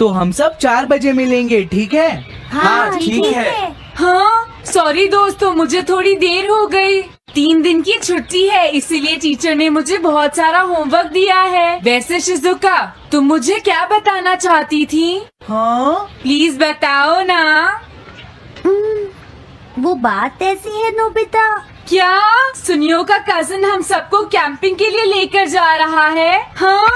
तो हम सब 4 बजे मिलेंगे, ठीक है? हाँ ठीक है। हाँ सॉरी दोस्तों, मुझे थोड़ी देर हो गई। 3 दिन की छुट्टी है, इसीलिए टीचर ने मुझे बहुत सारा होमवर्क दिया है। वैसे शिजुका, तुम मुझे क्या बताना चाहती थी? हाँ, प्लीज बताओ ना। वो बात ऐसी है नोबिता। क्या सुनियो का कजिन हम सबको कैंपिंग के लिए लेकर जा रहा है? हाँ,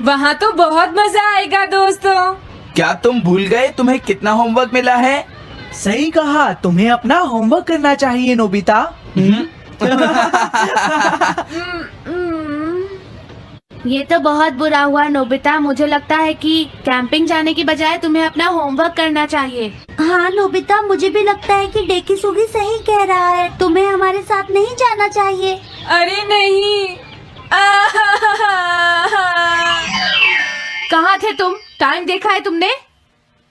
वहाँ तो बहुत मजा आएगा दोस्तों। क्या तुम भूल गए तुम्हें कितना होमवर्क मिला है? सही कहा, तुम्हें अपना होमवर्क करना चाहिए नोबिता। ये तो बहुत बुरा हुआ नोबिता। मुझे लगता है कि कैंपिंग जाने की बजाय तुम्हें अपना होमवर्क करना चाहिए। हाँ नोबिता, मुझे भी लगता है कि डेकिसुगी सही कह रहा है। तुम्हें हमारे साथ नहीं जाना चाहिए। अरे नहीं। कहाँ थे तुम? टाइम देखा है तुमने?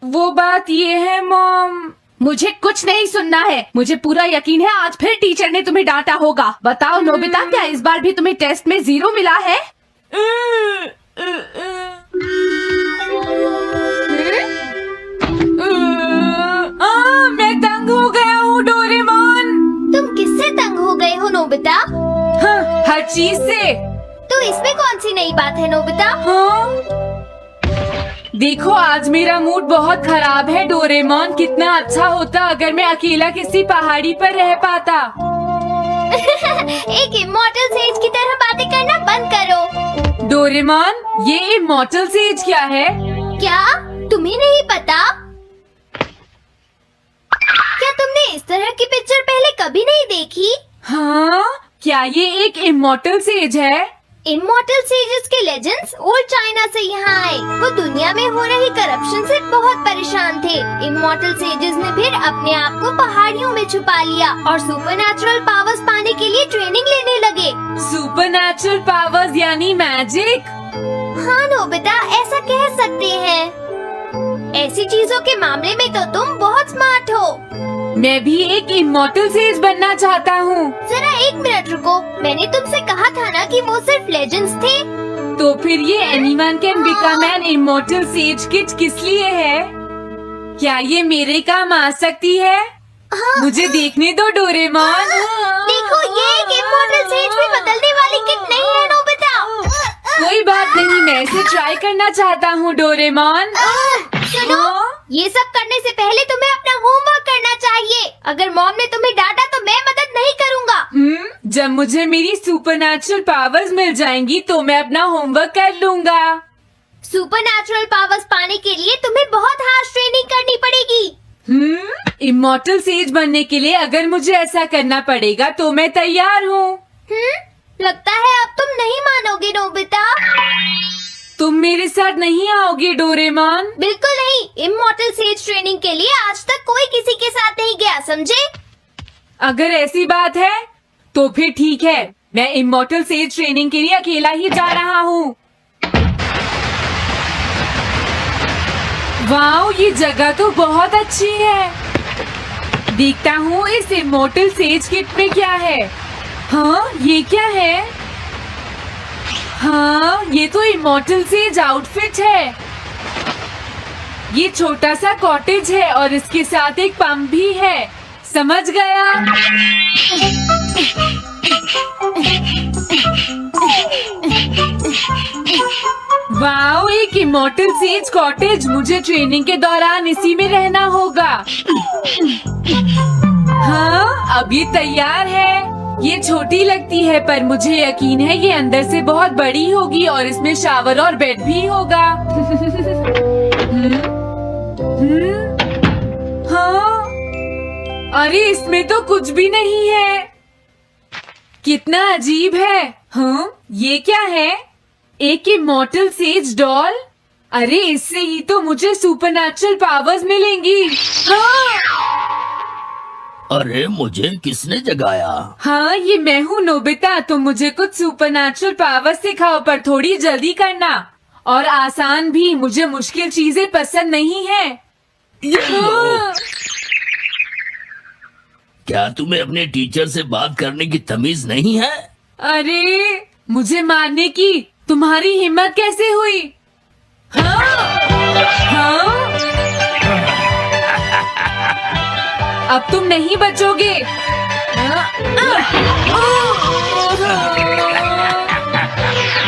वो बात ये है मॉम। मुझे कुछ नहीं सुनना है। मुझे पूरा यकीन है आज फिर टीचर ने तुम्हें डांटा होगा। बताओ नोबिता, क्या इस बार भी तुम्हें टेस्ट में 0 मिला है? मैं तंग हो गया हूँ डोरेमोन। तुम किससे तंग हो गए हो नोबिता? हाँ, हर चीज से। तो इसमें कौन सी नई बात है नोबिता? हाँ? देखो आज मेरा मूड बहुत खराब है डोरेमोन। कितना अच्छा होता अगर मैं अकेला किसी पहाड़ी पर रह पाता। एक इमॉर्टल सेज की तरह बातें करना बंद करो। डोरेमोन, ये इमॉर्टल सेज क्या है? क्या तुम्हें नहीं पता? क्या तुमने इस तरह की पिक्चर पहले कभी नहीं देखी? हाँ, क्या ये एक इमॉर्टल सेज है? इमॉर्टल सेजेस के लेजेंड्स ओल्ड चाइना से यहाँ आए। वो दुनिया में हो रही करप्शन से बहुत परेशान थे। इमॉर्टल सेजेस ने फिर अपने आप को पहाड़ियों में छुपा लिया और सुपरनैचुरल पावर्स पाने के लिए ट्रेनिंग लेने लगे। सुपरनैचुरल पावर्स यानी मैजिक? हाँ नोबिता, ऐसा कह सकते हैं। ऐसी चीजों के मामले में तो तुम बहुत स्मार्ट हो। मैं भी एक इमॉर्टल सेज बनना चाहता हूँ। जरा 1 मिनट रुको। मैंने तुमसे कहा था ना कि वो सिर्फ लेजेंड्स थे। तो फिर ये anyone can become an immortal says kit किस लिए है? क्या ये मेरे काम आ सकती है? हाँ। मुझे देखने दो डोरेमोन। देखो, ये एक इमॉर्टल सेज भी बदलने वाली किट नहीं है नोबिता। कोई बात नहीं, मैं इसे ट्राई करना चाहता हूँ डोरेमोन। सुनो, ये सब करने से पहले तुम्हें अपना होमवर्क करना चाहिए। अगर मॉम ने तुम्हें डांटा तो मैं मदद नहीं करूँगा। जब मुझे मेरी सुपरनैचुरल पावर्स मिल जाएंगी तो मैं अपना होमवर्क कर लूँगा। सुपरनैचुरल पावर्स पाने के लिए तुम्हें बहुत हार्श ट्रेनिंग करनी पड़ेगी। इमॉर्टल सेज बनने के लिए अगर मुझे ऐसा करना पड़ेगा तो मैं तैयार हूँ। लगता है अब तुम नहीं मानोगे नोबिता। तुम मेरे साथ नहीं आओगे डोरेमोन? बिल्कुल नहीं। इमॉर्टल सेज ट्रेनिंग के लिए आज तक कोई किसी के साथ नहीं गया, समझे? अगर ऐसी बात है तो फिर ठीक है, मैं इमॉर्टल सेज ट्रेनिंग के लिए अकेला ही जा रहा हूँ। वाओ, ये जगह तो बहुत अच्छी है। देखता हूँ इस इमॉर्टल सेज किट में क्या है। हाँ, ये क्या है? हाँ, ये तो इमॉर्टल सेज आउटफिट है। ये छोटा सा कॉटेज है और इसके साथ एक पंप भी है। समझ गया। वाओ, एक इमॉर्टल सेज कॉटेज। मुझे ट्रेनिंग के दौरान इसी में रहना होगा। हाँ, अब ये तैयार है। ये छोटी लगती है पर मुझे यकीन है ये अंदर से बहुत बड़ी होगी और इसमें शावर और बेड भी होगा। हाँ, अरे इसमें तो कुछ भी नहीं है। कितना अजीब है। हाँ, ये क्या है? एक इमॉर्टल सेज डॉल। अरे इससे ही तो मुझे सुपरनैचुरल पावर्स मिलेंगी। हाँ! अरे मुझे किसने जगाया? हाँ, ये मैं हूँ नोबिता। तुम मुझे कुछ सुपरनैचुरल पावर्स सिखाओ पर थोड़ी जल्दी करना और आसान भी। मुझे मुश्किल चीजें पसंद नहीं है। हाँ। क्या तुम्हें अपने टीचर से बात करने की तमीज नहीं है? अरे मुझे मारने की तुम्हारी हिम्मत कैसे हुई? हाँ। हाँ? अब तुम नहीं बचोगे।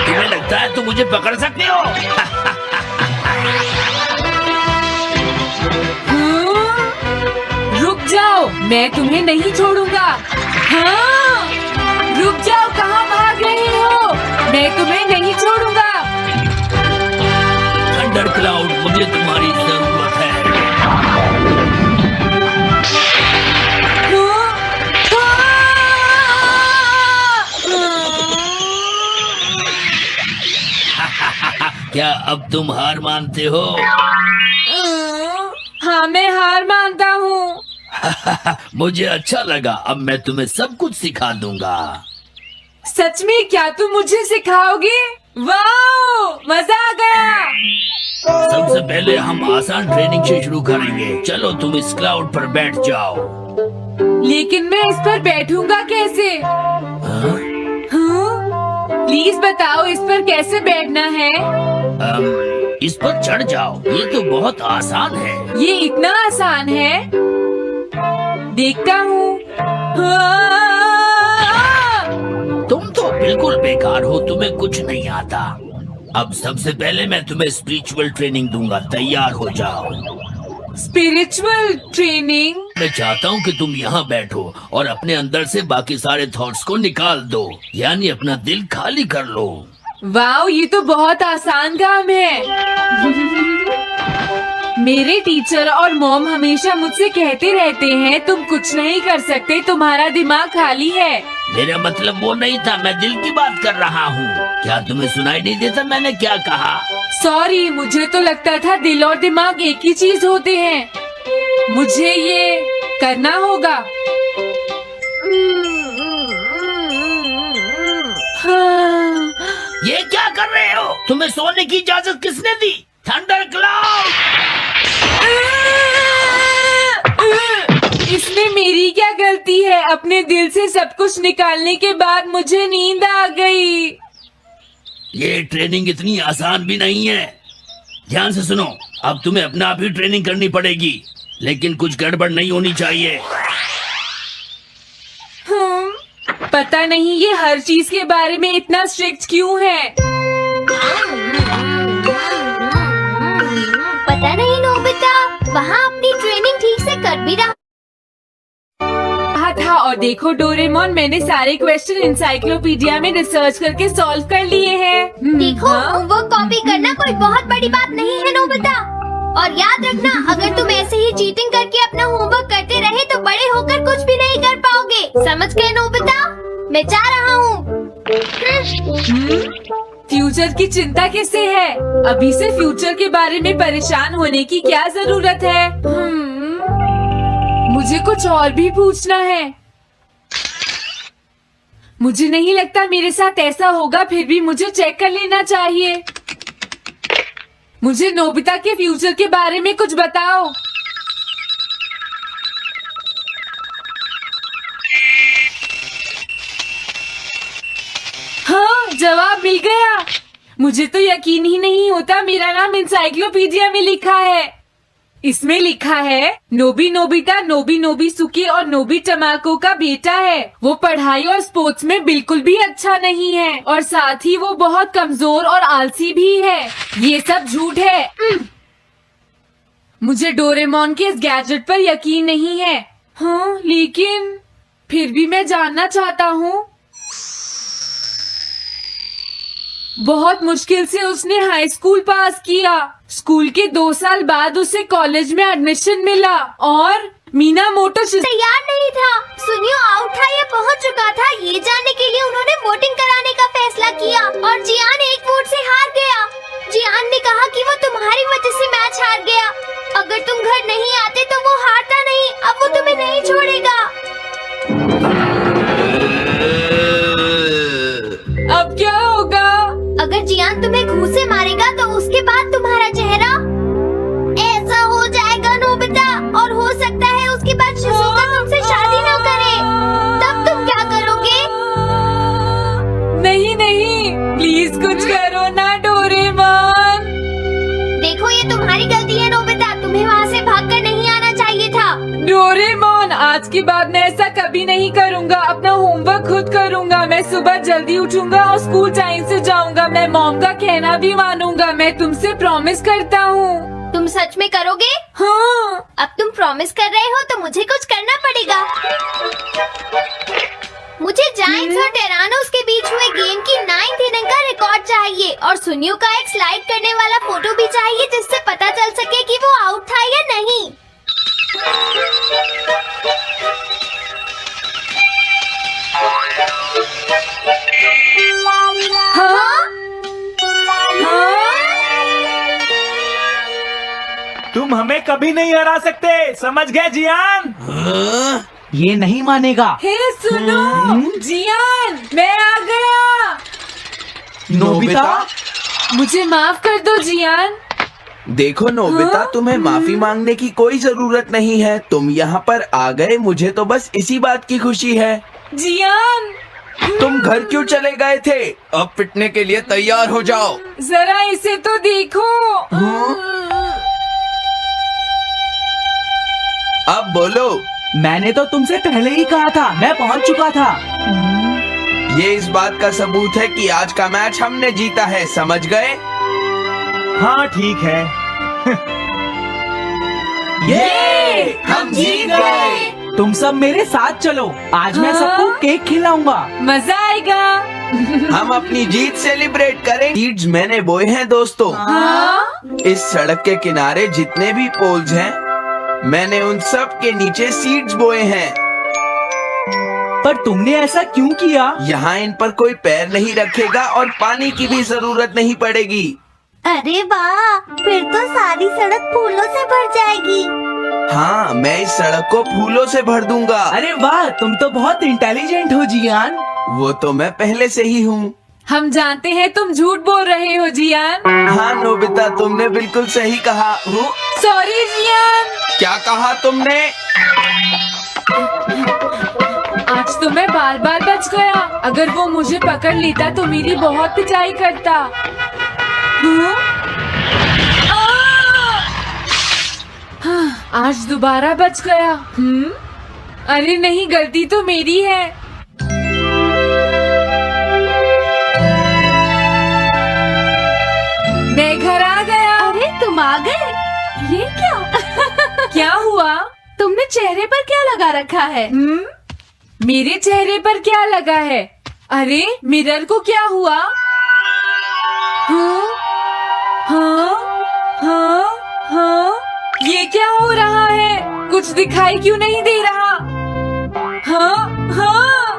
तुम्हें लगता है तुम मुझे पकड़ सकते हो? रुक जाओ, मैं तुम्हें नहीं छोड़ूंगा। हाँ, रुक जाओ, कहाँ भाग रहे हो? मैं तुम्हें नहीं छोड़ूंगा। थंडर क्लाउड, मुझे तुम्हारी जरूरत है। क्या अब तुम हार मानते हो? हाँ, मैं हार मानता हूँ। मुझे अच्छा लगा, अब मैं तुम्हें सब कुछ सिखा दूंगा। सच में? क्या तुम मुझे सिखाओगे? वाह, मजा आ गया। सबसे पहले हम आसान ट्रेनिंग से शुरू करेंगे। चलो तुम इस क्लाउड पर बैठ जाओ। लेकिन मैं इस पर बैठूंगा कैसे? हाँ? प्लीज बताओ, इस पर कैसे बैठना है? इस पर चढ़ जाओ, ये तो बहुत आसान है। ये इतना आसान है? देखता हूँ। तुम तो बिल्कुल बेकार हो, तुम्हें कुछ नहीं आता। अब सबसे पहले मैं तुम्हें स्पिरिचुअल ट्रेनिंग दूंगा, तैयार हो जाओ। Spiritual training? मैं चाहता हूँ कि तुम यहाँ बैठो और अपने अंदर से बाकी सारे थॉट्स को निकाल दो, यानी अपना दिल खाली कर लो। वाओ, ये तो बहुत आसान काम है। मेरे टीचर और मॉम हमेशा मुझसे कहते रहते हैं, तुम कुछ नहीं कर सकते, तुम्हारा दिमाग खाली है। मेरा मतलब वो नहीं था, मैं दिल की बात कर रहा हूँ। क्या तुम्हें सुनाई नहीं देता मैंने क्या कहा? सॉरी, मुझे तो लगता था दिल और दिमाग एक ही चीज होते हैं। मुझे ये करना होगा। हाँ। ये क्या कर रहे हो? तुम्हें सोने की इजाजत किसने दी? Thunder cloud! इसमें मेरी क्या गलती है? अपने दिल से सब कुछ निकालने के बाद मुझे नींद आ गई। ये ट्रेनिंग इतनी आसान भी नहीं है। ध्यान से सुनो, अब तुम्हें अपना आप ही ट्रेनिंग करनी पड़ेगी, लेकिन कुछ गड़बड़ नहीं होनी चाहिए। पता नहीं ये हर चीज के बारे में इतना स्ट्रिक्ट क्यों है। पता नहीं नोबिता, वहाँ अपनी ट्रेनिंग ठीक से कर भी रहा था। और देखो डोरेमोन, मैंने सारे क्वेश्चन इंसाइक्लोपीडिया में रिसर्च करके सॉल्व कर लिए हैं। देखो, होमवर्क कॉपी करना कोई बहुत बड़ी बात नहीं है नोबिता। और याद रखना, अगर तुम ऐसे ही चीटिंग करके अपना होमवर्क करते रहे तो बड़े होकर कुछ भी नहीं कर पाओगे। समझ गए नोबिता? मैं जा रहा हूँ। फ्यूचर की चिंता किससे है? अभी से फ्यूचर के बारे में परेशान होने की क्या जरूरत है? मुझे कुछ और भी पूछना है। मुझे नहीं लगता मेरे साथ ऐसा होगा, फिर भी मुझे चेक कर लेना चाहिए। मुझे नोबिता के फ्यूचर के बारे में कुछ बताओ। हाँ, जवाब मिल गया। मुझे तो यकीन ही नहीं होता, मेरा नाम इंसाइक्लोपीडिया में लिखा है। इसमें लिखा है नोबी नोबिता नोबी नोबिसुके और नोबी टमाको का बेटा है। वो पढ़ाई और स्पोर्ट्स में बिल्कुल भी अच्छा नहीं है और साथ ही वो बहुत कमजोर और आलसी भी है। ये सब झूठ है। मुझे डोरेमोन के इस गैजेट पर यकीन नहीं है। हाँ, लेकिन फिर भी मैं जानना चाहता हूँ। बहुत मुश्किल से उसने हाई स्कूल पास किया। स्कूल के 2 साल बाद उसे कॉलेज में एडमिशन मिला और मीनामोटो तैयार नहीं था। सुनियो आउट था या पहुंच चुका था, ये जानने के लिए उन्होंने वोटिंग कराने का फैसला किया और जियान एक वोट से हार गया। जियान ने कहा कि वो तुम्हारी वजह से मैच हार गया। अगर तुम घर नहीं आते तो वो हारता नहीं। अब वो तुम्हें नहीं छोड़ेगा। अब क्या होगा? अगर जियान तुम्हें घूंसे से मारेगा तो उसके बाद तुम्हारा चेहरा ऐसा हो जाएगा नोबिता, और हो सकता है उसके बाद शिज़ुका तुमसे शादी न करे। तब तुम क्या करोगे? नहीं नहीं, प्लीज कुछ करो ना डोरेमोन। देखो ये तुम्हारी के बाद मैं ऐसा कभी नहीं करूँगा। अपना होमवर्क खुद करूँगा। मैं सुबह जल्दी उठूंगा और स्कूल टाइम से जाऊँगा। मैं मॉम का कहना भी मानूंगा। मैं तुमसे प्रॉमिस करता हूँ। तुम सच में करोगे? हाँ। अब तुम प्रॉमिस कर रहे हो तो मुझे कुछ करना पड़ेगा। मुझे जायंट्स और टेरानोस के बीच हुए गेम की 9th इनिंग का रिकॉर्ड चाहिए और सुनियो का एक स्लाइड करने वाला फोटो भी चाहिए जिससे पता चल सके कि वो आउट था या नहीं। हाँ? हाँ? तुम हमें कभी नहीं हरा सकते, समझ गए जियान? ये नहीं मानेगा। हे सुनो जियान, मैं आ गया। नोबिता, मुझे माफ कर दो जियान। देखो नोबिता, हाँ? तुम्हें माफी मांगने की कोई जरूरत नहीं है। तुम यहाँ पर आ गए, मुझे तो बस इसी बात की खुशी है। जियान, तुम घर क्यों चले गए थे? अब पिटने के लिए तैयार हो जाओ। जरा इसे तो देखो। अब बोलो। मैंने तो तुमसे पहले ही कहा था, मैं पहुंच चुका था। ये इस बात का सबूत है कि आज का मैच हमने जीता है, समझ गए? हाँ ठीक है। ये हम जीत गए। तुम सब मेरे साथ चलो, आज मैं हाँ? सबको केक खिलाऊंगा। मजा आएगा। हम अपनी जीत सेलिब्रेट करें। सीड्स मैंने बोए हैं दोस्तों। हाँ? इस सड़क के किनारे जितने भी पोल्स हैं, मैंने उन सब के नीचे सीड्स बोए हैं। पर तुमने ऐसा क्यों किया? यहाँ इन पर कोई पैर नहीं रखेगा और पानी की भी जरूरत नहीं पड़ेगी। अरे वाह, फिर तो सारी सड़क फूलों से भर जाएगी। हाँ, मैं इस सड़क को फूलों से भर दूंगा। अरे वाह, तुम तो बहुत इंटेलिजेंट हो जियान। वो तो मैं पहले से ही हूँ। हम जानते हैं तुम झूठ बोल रहे हो जियान। हाँ नोबिता, तुमने बिल्कुल सही कहा। Sorry Gian. क्या कहा तुमने? आज तो मैं बार बार बच गया। अगर वो मुझे पकड़ लेता तो मेरी बहुत पिटाई करता। हाँ? हाँ, आज दोबारा बच गया। अरे नहीं, गलती तो मेरी है। मैं घर आ गया। अरे तुम आ गए? ये क्या? क्या हुआ? तुमने चेहरे पर क्या लगा रखा है? मेरे चेहरे पर क्या लगा है? अरे मिरर को क्या हुआ? हाँ? हाँ? हाँ? हाँ? ये क्या हो रहा है? कुछ दिखाई क्यों नहीं दे रहा? हाँ? हाँ?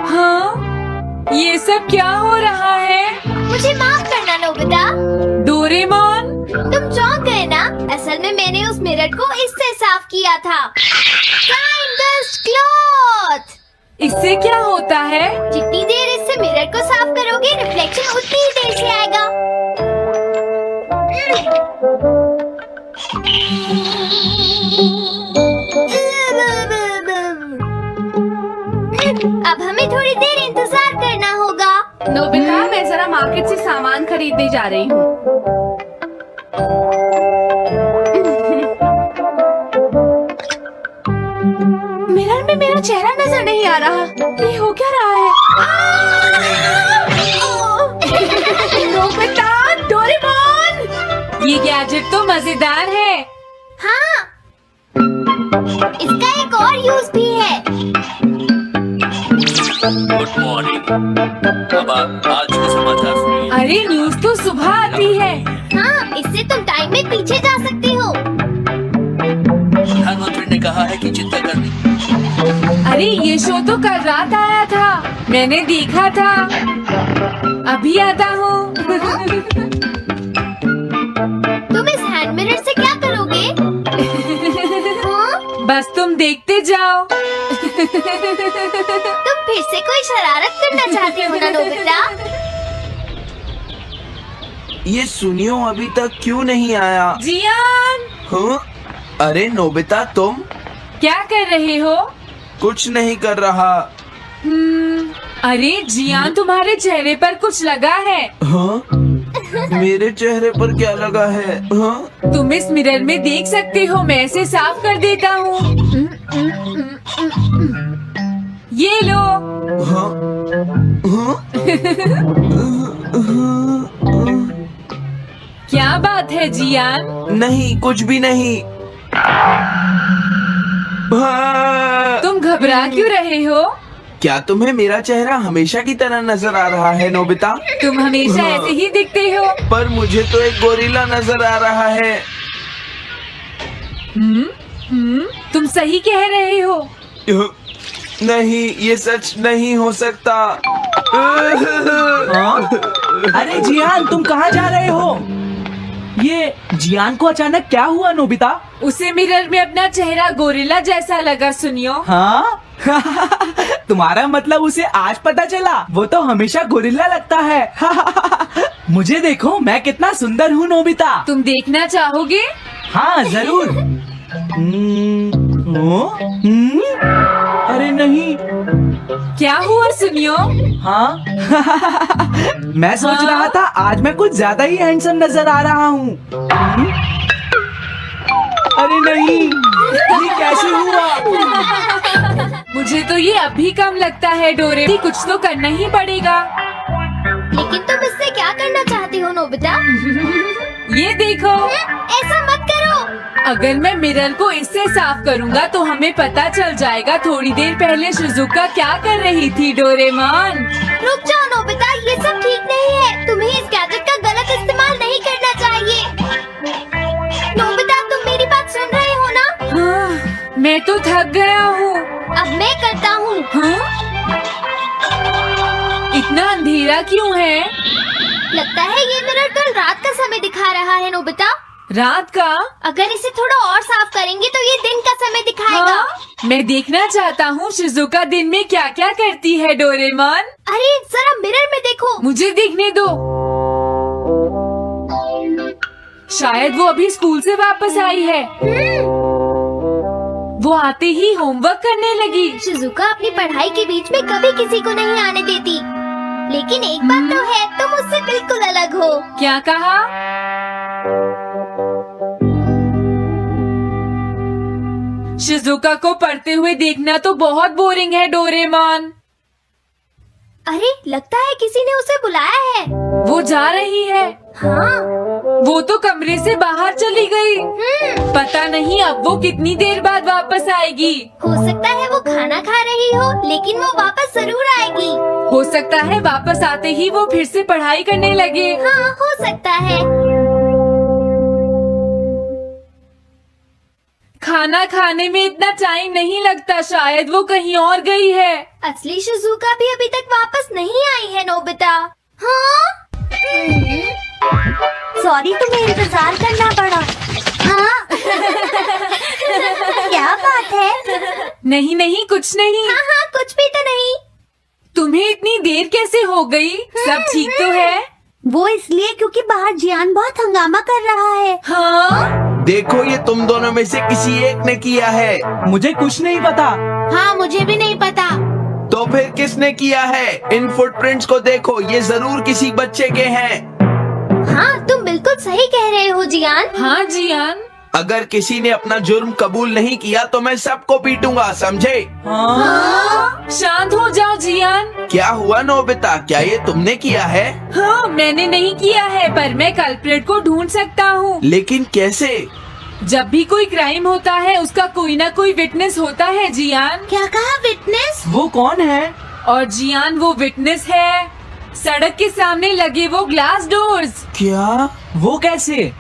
हाँ? ये सब क्या हो रहा है? मुझे माफ करना नोबिता। डोरेमोन, तुम चौंक गए ना? असल में मैंने उस मिरर को इससे साफ किया था। Shine this cloth। इससे क्या होता है? जितनी देर इससे मिरर को साफ करोगे, रिफ्लेक्शन उतनी ही देर से आएगा। अब हमें थोड़ी देर इंतजार करना होगा। नोबिता, मैं जरा मार्केट से सामान खरीदने जा रही हूँ। मिरर में मेरा चेहरा नजर नहीं आ रहा। ये हो क्या रहा है? Nobita, Doraemon! ये गैजेट तो मजेदार है। हाँ, इसका एक और यूज भी है। Good morning. अब आप आज के समाचार सुनिए। अरे न्यूज तो सुबह आती है। हाँ, इससे तुम टाइम में पीछे जा सकती हो। प्रधानमंत्री ने कहा है कि चिंता करनी। अरे ये शो तो कल रात आया था, मैंने देखा था। अभी आता हूँ। तुम इस हैंड मिरर से क्या करोगे? हाँ? बस तुम देखते जाओ। तुम फिर से कोई शरारत करना चाहती हो ना नोबिता? ये सुनियो अभी तक क्यों नहीं आया? जियान, हाँ? अरे नोबिता, तुम क्या कर रहे हो? कुछ नहीं कर रहा। अरे जियान, तुम्हारे चेहरे पर कुछ लगा है। हाँ? मेरे चेहरे पर क्या लगा है? हाँ? तुम इस मिरर में देख सकते हो, मैं इसे साफ कर देता हूँ। ये लो। हाँ? हाँ? क्या बात है जियान? नहीं, कुछ भी नहीं। हाँ। तुम घबरा क्यों रहे हो? क्या तुम्हें मेरा चेहरा हमेशा की तरह नजर आ रहा है नोबिता? तुम हमेशा ऐसे ही दिखते हो। पर मुझे तो एक गोरिल्ला नजर आ रहा है। तुम सही कह रहे हो। नहीं, ये सच नहीं हो सकता। हाँ? अरे जियान, तुम कहाँ जा रहे हो? ये जियान को अचानक क्या हुआ नोबिता? उसे मिरर में अपना चेहरा गोरिल्ला जैसा लगा। सुनियो। हाँ? तुम्हारा मतलब उसे आज पता चला? वो तो हमेशा गोरिल्ला लगता है। मुझे देखो, मैं कितना सुंदर हूँ नोबिता। तुम देखना चाहोगे? हाँ जरूर। अरे नहीं। क्या हुआ सुनियो? हाँ? मैं सोच रहा था आज मैं कुछ ज्यादा ही हैंडसम नजर आ रहा हूँ। अरे नहीं, ये कैसे हुआ? मुझे तो ये अभी कम लगता है डोरे। कुछ तो करना ही पड़ेगा। लेकिन तुम इससे क्या करना चाहती हो नोबिता? ये देखो। ऐसा मत करो। अगर मैं मिरर को इससे साफ करूँगा तो हमें पता चल जाएगा थोड़ी देर पहले शिजुका क्या कर रही थी। डोरेमोन, रुक जाओ नोबिता, ये सब ठीक नहीं है। तुम्हें इस गैजेट का गलत इस्तेमाल नहीं करना चाहिए। नोबिता, तुम मेरी बात सुन रहे हो ना? हाँ, मैं तो थक गया हूँ। अब मैं करता हूँ। हाँ? इतना अंधेरा क्यों है? लगता है ये मिरर कल रात का समय दिखा रहा है नोबिता। रात का? अगर इसे थोड़ा और साफ करेंगे तो ये दिन का समय दिखाएगा। हाँ? मैं देखना चाहता हूँ शिजुका दिन में क्या क्या करती है। डोरेमोन, अरे जरा मिरर में देखो। मुझे देखने दो। शायद वो अभी स्कूल से वापस आई है। वो आते ही होमवर्क करने लगी। शिजुका अपनी पढ़ाई के बीच में कभी किसी को नहीं आने देती। लेकिन एक बात तो है, तुम उससे बिल्कुल अलग हो। क्या कहा? शिजुका को पढ़ते हुए देखना तो बहुत बोरिंग है डोरेमोन। अरे लगता है किसी ने उसे बुलाया है। वो जा रही है। हाँ। वो तो कमरे से बाहर चली गई। पता नहीं अब वो कितनी देर बाद वापस आएगी। हो सकता है वो खाना खा रही हो, लेकिन वो वापस जरूर आएगी। हो सकता है वापस आते ही वो फिर से पढ़ाई करने लगे। हाँ, हो सकता है। खाना खाने में इतना टाइम नहीं लगता। शायद वो कहीं और गई है। असली शिजुका भी अभी तक वापस नहीं आई है नोबिता। हाँ? सॉरी, तुम्हें इंतजार करना पड़ा। हाँ? क्या बात है? नहीं नहीं, कुछ नहीं। हाँ हाँ, कुछ भी तो नहीं। तुम्हें इतनी देर कैसे हो गई? सब ठीक तो है? वो इसलिए क्योंकि बाहर जियान बहुत हंगामा कर रहा है। हाँ? देखो, ये तुम दोनों में से किसी एक ने किया है। मुझे कुछ नहीं पता। हाँ, मुझे भी नहीं पता। तो फिर किसने किया है? इन फुटप्रिंट्स को देखो, ये जरूर किसी बच्चे के हैं। हाँ, तुम बिल्कुल सही कह रहे हो जियान। हाँ जियान। अगर किसी ने अपना जुर्म कबूल नहीं किया तो मैं सबको पीटूंगा, समझे? हाँ? शांत हो जाओ जियान। क्या हुआ नोबिता, क्या ये तुमने किया है? हाँ, मैंने नहीं किया है, पर मैं कल्प्रेट को ढूंढ सकता हूँ। लेकिन कैसे? जब भी कोई क्राइम होता है उसका कोई ना कोई विटनेस होता है जियान। क्या कहा, विटनेस? वो कौन है? और जियान वो विटनेस है। सड़क के सामने लगे वो ग्लास डोर्स। क्या? वो कैसे?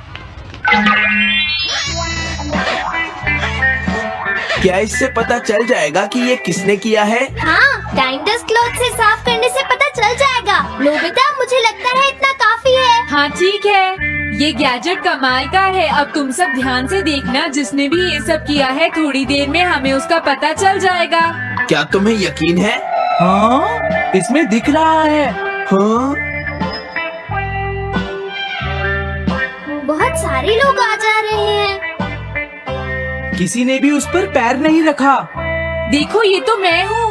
क्या इससे पता चल जाएगा कि ये किसने किया है? हाँ, टाइम डस्ट क्लॉथ से साफ करने से पता चल जाएगा। नोबिता, मुझे लगता है इतना काफी है। हाँ ठीक है, ये गैजेट कमाल का है। अब तुम सब ध्यान से देखना, जिसने भी ये सब किया है थोड़ी देर में हमें उसका पता चल जाएगा। क्या तुम्हें यकीन है? हाँ, इसमें दिख रहा है। हाँ? बहुत सारे लोग आ जा रहे हैं। किसी ने भी उस पर पैर नहीं रखा। देखो, ये तो मैं हूँ।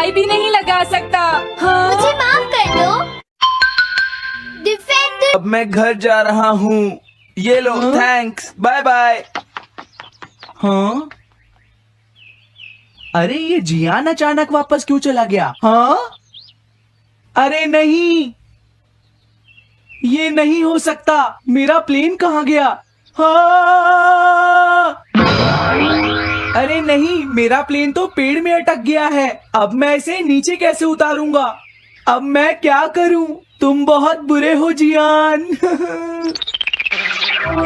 दवाई भी नहीं लगा सकता। हाँ? मुझे माफ कर दो। डिफेंडर। अब मैं घर जा रहा हूँ। ये लो, थैंक्स, बाय बाय। हाँ? अरे ये जियान अचानक वापस क्यों चला गया? हाँ? अरे नहीं, ये नहीं हो सकता। मेरा प्लेन कहाँ गया? हाँ! अरे नहीं, मेरा प्लेन तो पेड़ में अटक गया है। अब मैं इसे नीचे कैसे उतारूंगा? अब मैं क्या करूं? तुम बहुत बुरे हो जियान।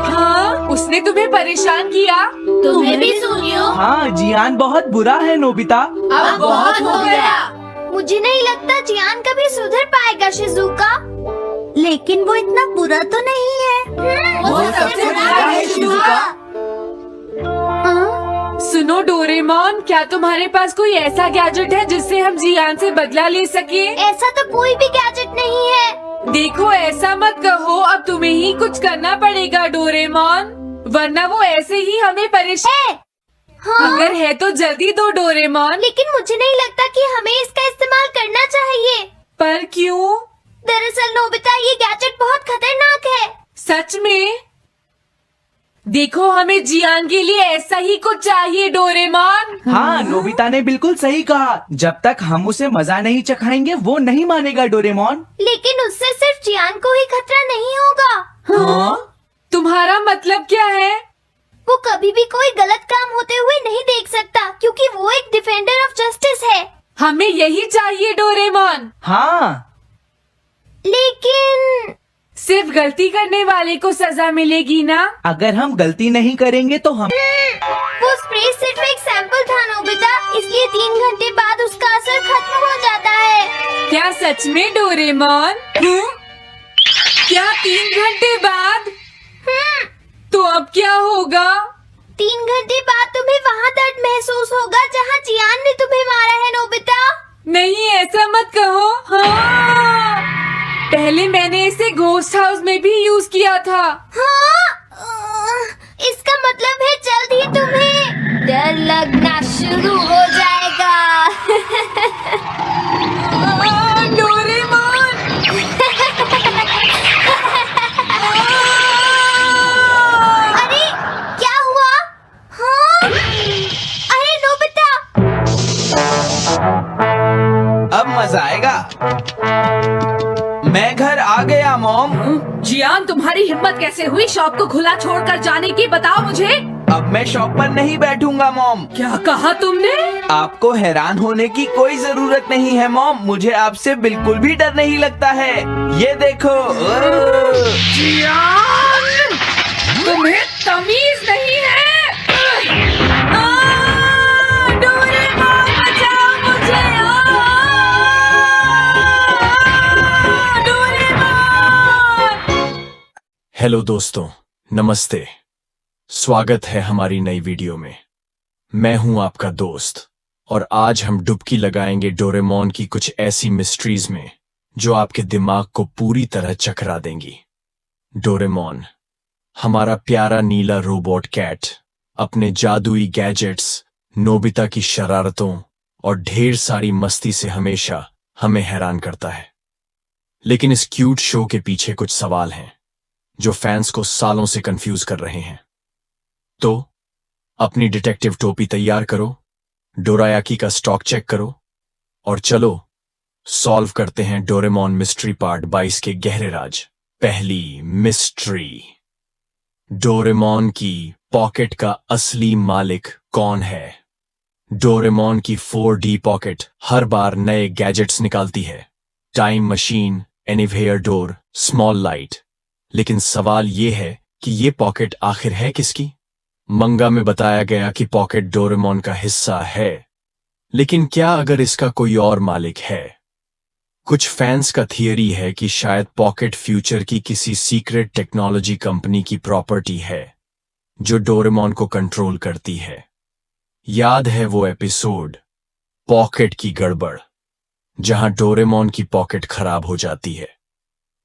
हाँ? उसने तुम्हें परेशान किया? तुम्हें भी सुनियो। हाँ, जियान बहुत बुरा है नोबिता। अब बहुत हो गया। मुझे नहीं लगता जियान कभी सुधर पाएगा शिजुका। लेकिन वो इतना बुरा तो नहीं है। वो सबसे बुरा है शिजुका। सुनो डोरेमोन, क्या तुम्हारे पास कोई ऐसा गैजेट है जिससे हम जियान से बदला ले सके? ऐसा तो कोई भी गैजेट नहीं है। देखो ऐसा मत कहो, अब तुम्हें ही कुछ करना पड़ेगा डोरेमोन, वरना वो ऐसे ही हमें परेशान। हाँ, अगर है तो जल्दी दो डोरेमोन। लेकिन मुझे नहीं लगता कि हमें इसका इस्तेमाल करना चाहिए। पर क्यों? दरअसल नोबिता, ये गैजेट बहुत खतरनाक है। सच में? देखो हमें जियान के लिए ऐसा ही कुछ चाहिए डोरेमोन। हाँ, नोबिता ने बिल्कुल सही कहा। जब तक हम उसे मजा नहीं चखाएंगे वो नहीं मानेगा डोरेमोन। लेकिन उससे सिर्फ जियान को ही खतरा नहीं होगा। हाँ? तुम्हारा मतलब क्या है? वो कभी भी कोई गलत काम होते हुए नहीं देख सकता, क्योंकि वो एक डिफेंडर ऑफ जस्टिस है। हमें यही चाहिए डोरेमोन। हाँ, लेकिन सिर्फ गलती करने वाले को सजा मिलेगी ना? अगर हम गलती नहीं करेंगे तो हम वो स्प्रे सिर्फ एक सैंपल था नोबिता, इसलिए 3 घंटे बाद उसका असर खत्म हो जाता है। क्या सच में डोरेमोन? क्या 3 घंटे बाद? तो अब क्या होगा? 3 घंटे बाद तुम्हें वहाँ दर्द महसूस होगा जहाँ जियान ने तुम्हें मारा है नोबिता। नहीं, ऐसा मत कहो। हाँ, पहले मैंने इसे घोस्ट हाउस में भी यूज किया था। हाँ, इसका मतलब है जल्द ही तुम्हें डर लगना शुरू हो जाएगा। डोरेमोन! अरे क्या हुआ? हाँ? अरे नोबिता! अब मजा आएगा। मैं घर आ गया मॉम। जियान, तुम्हारी हिम्मत कैसे हुई शॉप को खुला छोड़कर जाने की? बताओ मुझे। अब मैं शॉप पर नहीं बैठूंगा मॉम। क्या कहा तुमने? आपको हैरान होने की कोई जरूरत नहीं है मॉम, मुझे आपसे बिल्कुल भी डर नहीं लगता है। ये देखो। जियान, तुम्हें तमीज नहीं है। डोरेमोन, बचाओ मुझे। डोरेमोन! हेलो दोस्तों, नमस्ते। स्वागत है हमारी नई वीडियो में। मैं हूं आपका दोस्त और आज हम डुबकी लगाएंगे डोरेमोन की कुछ ऐसी मिस्ट्रीज में जो आपके दिमाग को पूरी तरह चकरा देंगी। डोरेमोन, हमारा प्यारा नीला रोबोट कैट, अपने जादुई गैजेट्स, नोबिता की शरारतों और ढेर सारी मस्ती से हमेशा हमें हैरान करता है। लेकिन इस क्यूट शो के पीछे कुछ सवाल हैं जो फैंस को सालों से कंफ्यूज कर रहे हैं। तो अपनी डिटेक्टिव टोपी तैयार करो, डोरायाकी का स्टॉक चेक करो और चलो सॉल्व करते हैं डोरेमोन मिस्ट्री पार्ट 22 के गहरे राज। पहली मिस्ट्री, डोरेमोन की पॉकेट का असली मालिक कौन है? डोरेमोन की 4D पॉकेट हर बार नए गैजेट्स निकालती है, time machine, anywhere door, small light. लेकिन सवाल ये है कि ये पॉकेट आखिर है किसकी? मंगा में बताया गया कि पॉकेट डोरेमोन का हिस्सा है, लेकिन क्या अगर इसका कोई और मालिक है? कुछ फैंस का थियरी है कि शायद पॉकेट फ्यूचर की किसी सीक्रेट टेक्नोलॉजी कंपनी की प्रॉपर्टी है जो डोरेमोन को कंट्रोल करती है। याद है वो एपिसोड पॉकेट की गड़बड़, जहां डोरेमोन की पॉकेट खराब हो जाती है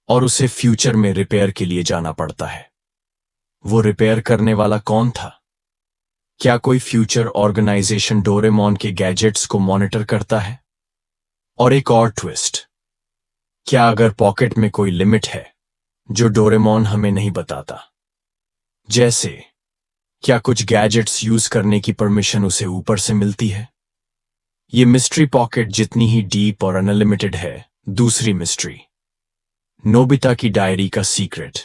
और उसे फ्यूचर में रिपेयर के लिए जाना पड़ता है। वो रिपेयर करने वाला कौन था? क्या कोई फ्यूचर ऑर्गेनाइजेशन डोरेमोन के गैजेट्स को मॉनिटर करता है? और एक और ट्विस्ट, क्या अगर पॉकेट में कोई लिमिट है जो डोरेमोन हमें नहीं बताता? जैसे क्या कुछ गैजेट्स यूज करने की परमिशन उसे ऊपर से मिलती है? ये मिस्ट्री पॉकेट जितनी ही डीप और अनलिमिटेड है। दूसरी मिस्ट्री, नोबिता की डायरी का सीक्रेट।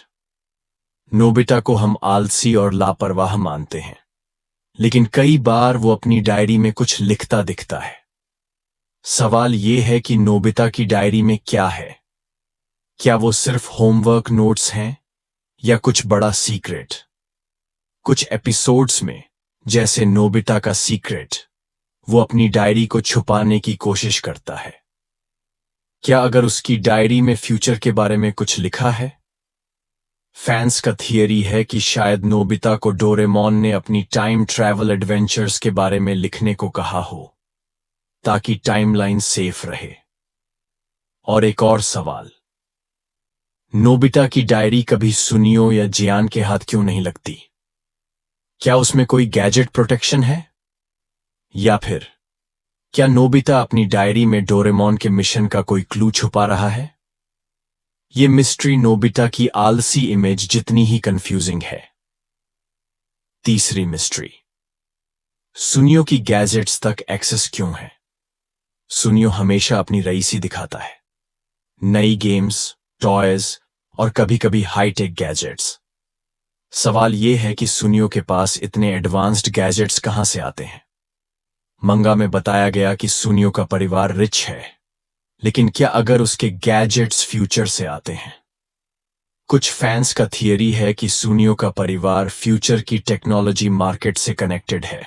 नोबिता को हम आलसी और लापरवाह मानते हैं, लेकिन कई बार वो अपनी डायरी में कुछ लिखता दिखता है। सवाल ये है कि नोबिता की डायरी में क्या है? क्या वो सिर्फ होमवर्क नोट्स हैं या कुछ बड़ा सीक्रेट? कुछ एपिसोड्स में, जैसे नोबिता का सीक्रेट, वो अपनी डायरी को छुपाने की कोशिश करता है। क्या अगर उसकी डायरी में फ्यूचर के बारे में कुछ लिखा है? फैंस का थियरी है कि शायद नोबिता को डोरेमोन ने अपनी टाइम ट्रैवल एडवेंचर्स के बारे में लिखने को कहा हो, ताकि टाइमलाइन सेफ रहे। और एक और सवाल, नोबिता की डायरी कभी सुनियो या जियान के हाथ क्यों नहीं लगती? क्या उसमें कोई गैजेट प्रोटेक्शन है? या फिर क्या नोबिता अपनी डायरी में डोरेमोन के मिशन का कोई क्लू छुपा रहा है? ये मिस्ट्री नोबिता की आलसी इमेज जितनी ही कंफ्यूजिंग है। तीसरी मिस्ट्री, सुनियो की गैजेट्स तक एक्सेस क्यों है? सुनियो हमेशा अपनी रईसी दिखाता है, नई गेम्स, टॉयज और कभी कभी हाईटेक गैजेट्स। सवाल यह है कि सुनियो के पास इतने एडवांस्ड गैजेट्स कहां से आते हैं? मंगा में बताया गया कि सुनियो का परिवार रिच है, लेकिन क्या अगर उसके गैजेट्स फ्यूचर से आते हैं? कुछ फैंस का थियरी है कि सुनियो का परिवार फ्यूचर की टेक्नोलॉजी मार्केट से कनेक्टेड है।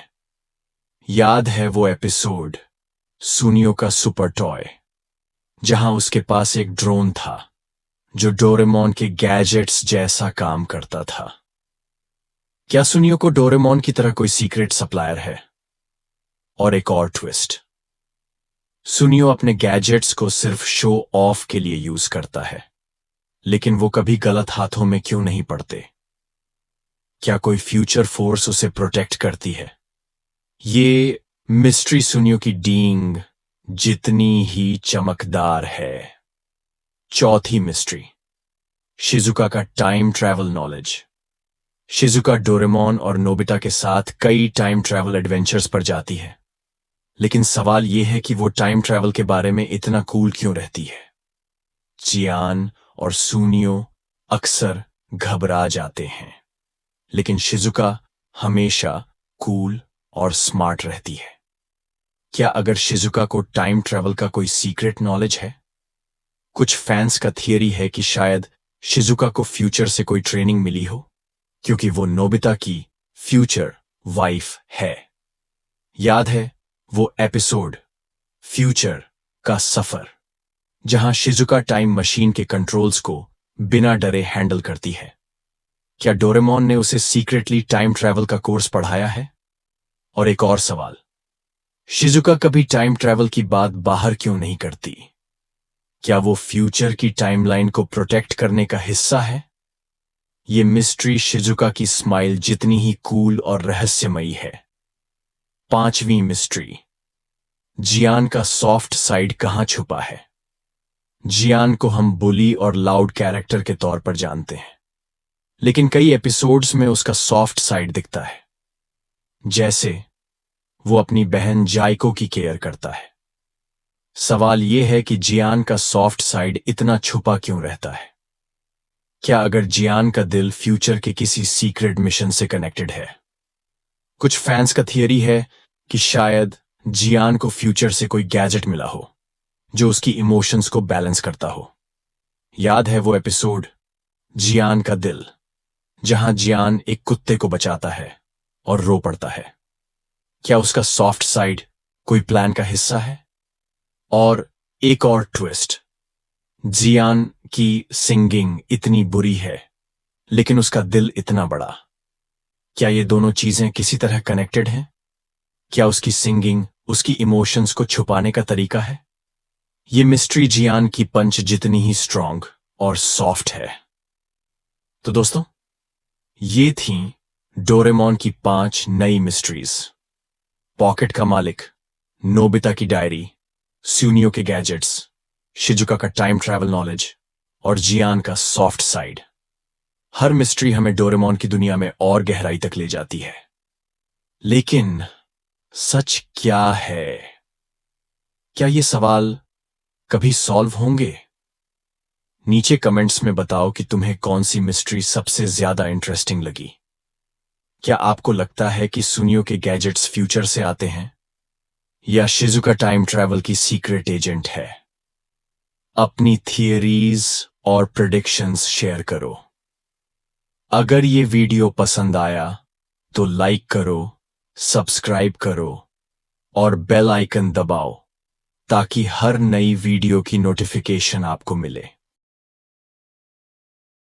याद है वो एपिसोड, सुनियो का सुपर टॉय, जहां उसके पास एक ड्रोन था जो डोरेमोन के गैजेट्स जैसा काम करता था। क्या सुनियो को डोरेमोन की तरह कोई सीक्रेट सप्लायर है? और एक और ट्विस्ट, सुनियो अपने गैजेट्स को सिर्फ शो ऑफ के लिए यूज करता है, लेकिन वो कभी गलत हाथों में क्यों नहीं पड़ते? क्या कोई फ्यूचर फोर्स उसे प्रोटेक्ट करती है? ये मिस्ट्री सुनियो की डींग जितनी ही चमकदार है। चौथी मिस्ट्री, शिजुका का time travel knowledge. Shizuka Doraemon और नोबिता के साथ कई टाइम ट्रैवल एडवेंचर्स पर जाती है, लेकिन सवाल यह है कि वो टाइम ट्रैवल के बारे में इतना कूल क्यों रहती है? जियान और सुनियो अक्सर घबरा जाते हैं, लेकिन शिजुका हमेशा कूल और स्मार्ट रहती है। क्या अगर शिजुका को टाइम ट्रैवल का कोई सीक्रेट नॉलेज है? कुछ फैंस का थियरी है कि शायद शिजुका को फ्यूचर से कोई ट्रेनिंग मिली हो, क्योंकि वो नोबिता की फ्यूचर वाइफ है। याद है वो एपिसोड, फ्यूचर का सफर, जहां शिजुका टाइम मशीन के कंट्रोल्स को बिना डरे हैंडल करती है? क्या डोरेमोन ने उसे सीक्रेटली टाइम ट्रैवल का कोर्स पढ़ाया है? और एक और सवाल, शिजुका कभी टाइम ट्रैवल की बात बाहर क्यों नहीं करती? क्या वो फ्यूचर की टाइमलाइन को प्रोटेक्ट करने का हिस्सा है? ये मिस्ट्री शिजुका की स्माइल जितनी ही कूल और रहस्यमयी है। पांचवी मिस्ट्री, जियान का सॉफ्ट साइड कहां छुपा है? जियान को हम बुली और लाउड कैरेक्टर के तौर पर जानते हैं, लेकिन कई एपिसोड्स में उसका सॉफ्ट साइड दिखता है, जैसे वो अपनी बहन जाइको की केयर करता है। सवाल यह है कि जियान का सॉफ्ट साइड इतना छुपा क्यों रहता है? क्या अगर जियान का दिल फ्यूचर के किसी सीक्रेट मिशन से कनेक्टेड है? कुछ फैंस का थियरी है कि शायद जियान को फ्यूचर से कोई गैजेट मिला हो जो उसकी इमोशंस को बैलेंस करता हो। याद है वो एपिसोड, जियान का दिल, जहां जियान एक कुत्ते को बचाता है और रो पड़ता है? क्या उसका सॉफ्ट साइड कोई प्लान का हिस्सा है? और एक और ट्विस्ट, जियान की सिंगिंग इतनी बुरी है, लेकिन उसका दिल इतना बड़ा। क्या ये दोनों चीजें किसी तरह कनेक्टेड हैं? क्या उसकी सिंगिंग उसकी इमोशंस को छुपाने का तरीका है? ये मिस्ट्री जियान की पंच जितनी ही स्ट्रांग और सॉफ्ट है। तो दोस्तों, ये थी डोरेमोन की 5 नई मिस्ट्रीज। पॉकेट का मालिक, नोबिता की डायरी, सुनियो के गैजेट्स, शिजुका का टाइम ट्रैवल नॉलेज और जियान का सॉफ्ट साइड। हर मिस्ट्री हमें डोरेमोन की दुनिया में और गहराई तक ले जाती है। लेकिन सच क्या है? क्या ये सवाल कभी सॉल्व होंगे? नीचे कमेंट्स में बताओ कि तुम्हें कौन सी मिस्ट्री सबसे ज्यादा इंटरेस्टिंग लगी। क्या आपको लगता है कि सुनियो के गैजेट्स फ्यूचर से आते हैं या शिजुका टाइम ट्रैवल की सीक्रेट एजेंट है? अपनी थियरीज और प्रेडिक्शंस शेयर करो। अगर ये वीडियो पसंद आया तो लाइक करो, सब्सक्राइब करो और बेल आइकन दबाओ ताकि हर नई वीडियो की नोटिफिकेशन आपको मिले।